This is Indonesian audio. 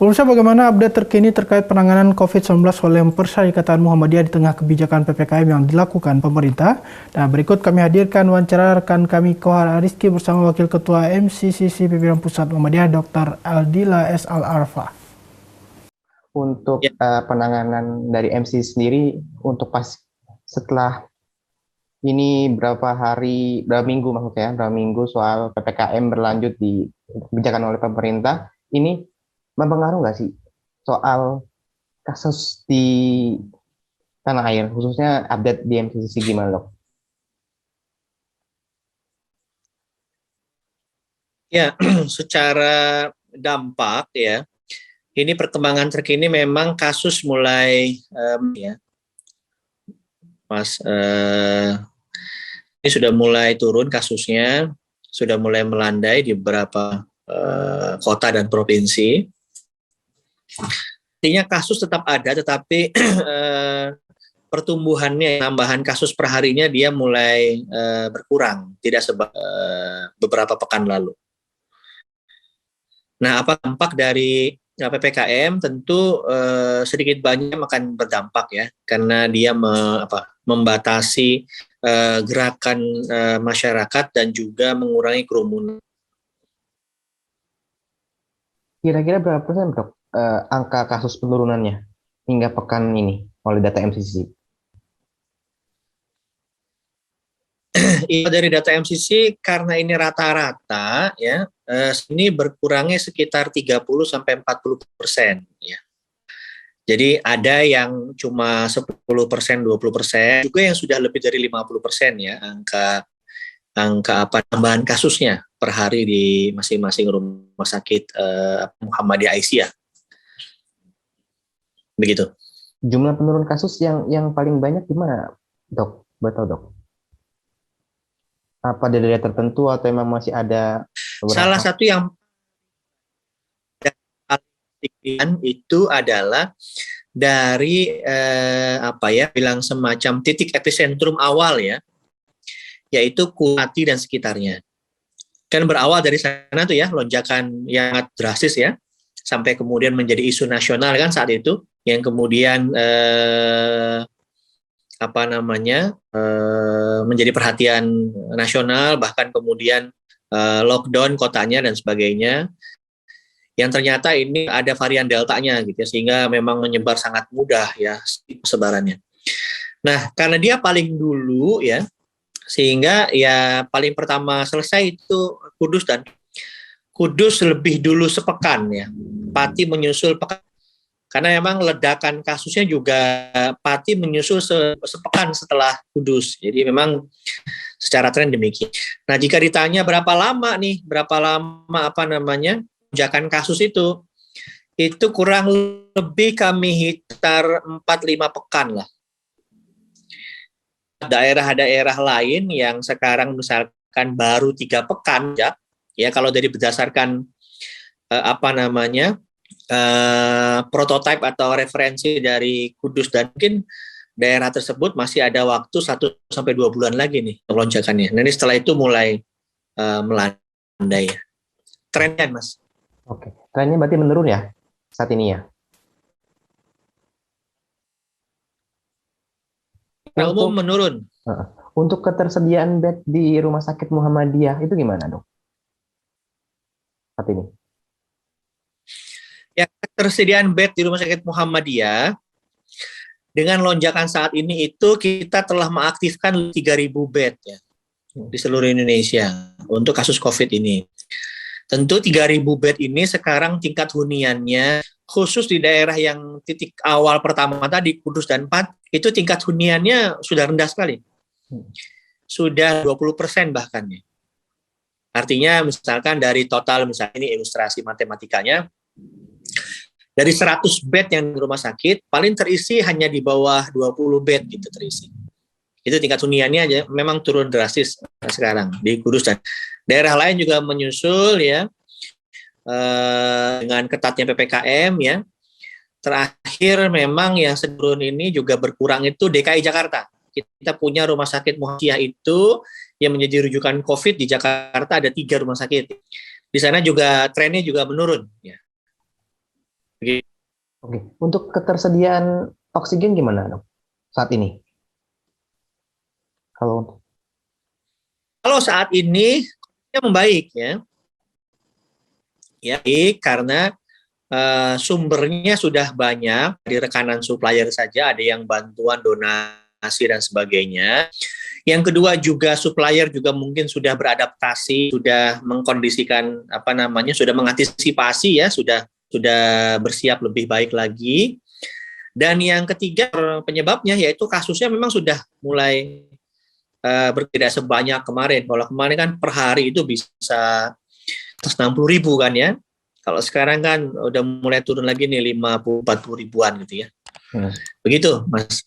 Pemirsa, bagaimana update terkini terkait penanganan COVID-19 oleh Persyarikatan Muhammadiyah di tengah kebijakan PPKM yang dilakukan pemerintah? Dan berikut kami hadirkan wawancara rekan kami Kohar Rizky bersama Wakil Ketua MCCC Pimpinan Pusat Muhammadiyah Dr. Aldila S. Al-Arfa. Untuk penanganan dari MC sendiri untuk pas setelah ini berapa minggu soal PPKM berlanjut di kebijakan oleh pemerintah, ini mempengaruhi nggak sih soal kasus di tanah air, khususnya update di MCCC gimana, Dok? Ya, secara dampak ya, ini perkembangan terkini memang kasus mulai ini sudah mulai turun kasusnya, sudah mulai melandai di beberapa kota dan provinsi. Artinya kasus tetap ada, tetapi pertumbuhannya, tambahan kasus per harinya dia mulai berkurang, tidak beberapa pekan lalu. Nah, apa dampak dari PPKM? Tentu sedikit banyak akan berdampak ya, karena dia membatasi gerakan masyarakat dan juga mengurangi kerumunan. Kira-kira berapa persen, Dok, angka kasus penurunannya hingga pekan ini oleh data MCCC? Dari data MCCC, karena ini rata-rata ya, ini berkurangnya sekitar 30-40% ya. Jadi ada yang cuma 10%, 20%, juga yang sudah lebih dari 50% ya angka tambahan kasusnya per hari di masing-masing rumah sakit Muhammadiyah Aisyah. Begitu. Jumlah penurun kasus yang paling banyak di mana, Dok? Betul, Dok. Apa dari daerah tertentu atau memang masih ada beberapa? Salah satu yang itu adalah dari bilang semacam titik epicentrum awal ya, yaitu Kuwati dan sekitarnya. Kan berawal dari sana tuh ya, lonjakan yang sangat drastis ya, sampai kemudian menjadi isu nasional kan saat itu, yang kemudian menjadi perhatian nasional, bahkan kemudian lockdown kotanya dan sebagainya. Yang ternyata ini ada varian deltanya gitu ya, sehingga memang menyebar sangat mudah ya sebarannya. Nah, karena dia paling dulu ya, sehingga ya paling pertama selesai itu Kudus, dan Kudus lebih dulu sepekan ya. Pati menyusul pekan. Karena memang ledakan kasusnya juga Pati menyusul sepekan setelah Kudus. Jadi memang secara tren demikian. Nah, jika ditanya berapa lama lonjakan kasus itu kurang lebih kami hitar 4-5 pekan lah. Daerah-daerah lain yang sekarang misalkan baru 3 pekan ya kalau dari berdasarkan prototipe atau referensi dari Kudus, dan mungkin daerah tersebut masih ada waktu 1-2 bulan lagi nih lonjakannya. Nah, ini setelah itu mulai melandai ya. Trennya, Mas. Oke, trennya berarti menurun ya saat ini ya? Umum menurun. Untuk ketersediaan bed di Rumah Sakit Muhammadiyah itu gimana, Dok? Saat ini? Ya, ketersediaan bed di Rumah Sakit Muhammadiyah dengan lonjakan saat ini itu kita telah mengaktifkan 3.000 bed ya di seluruh Indonesia untuk kasus COVID ini. Tentu 3.000 bed ini sekarang tingkat huniannya, khusus di daerah yang titik awal pertama tadi, Kudus dan Pati, itu tingkat huniannya sudah rendah sekali. Sudah 20% bahkan. Artinya misalkan dari total, misalnya ini ilustrasi matematikanya, dari 100 bed yang di rumah sakit, paling terisi hanya di bawah 20 bed gitu terisi. Itu tingkat huniannya aja memang turun drastis sekarang di Kudus, dan daerah lain juga menyusul ya dengan ketatnya PPKM ya. Terakhir memang yang turun ini juga berkurang itu DKI Jakarta. Kita punya rumah sakit Muhammadiyah itu yang menjadi rujukan COVID di Jakarta, ada 3 rumah sakit. Di sana juga trennya juga menurun ya. Begitu. Oke, untuk ketersediaan oksigen gimana dok saat ini? Kalau Kalau saat ini ya membaik ya, baik karena sumbernya sudah banyak di rekanan supplier saja, ada yang bantuan donasi dan sebagainya. Yang kedua juga supplier juga mungkin sudah beradaptasi, sudah mengkondisikan sudah mengantisipasi ya, sudah bersiap lebih baik lagi. Dan yang ketiga penyebabnya yaitu kasusnya memang sudah mulai tidak sebanyak kemarin. Kalau kemarin kan per hari itu bisa 60.000 kan ya. Kalau sekarang kan udah mulai turun lagi nih 50-40 ribuan gitu ya. Begitu Mas.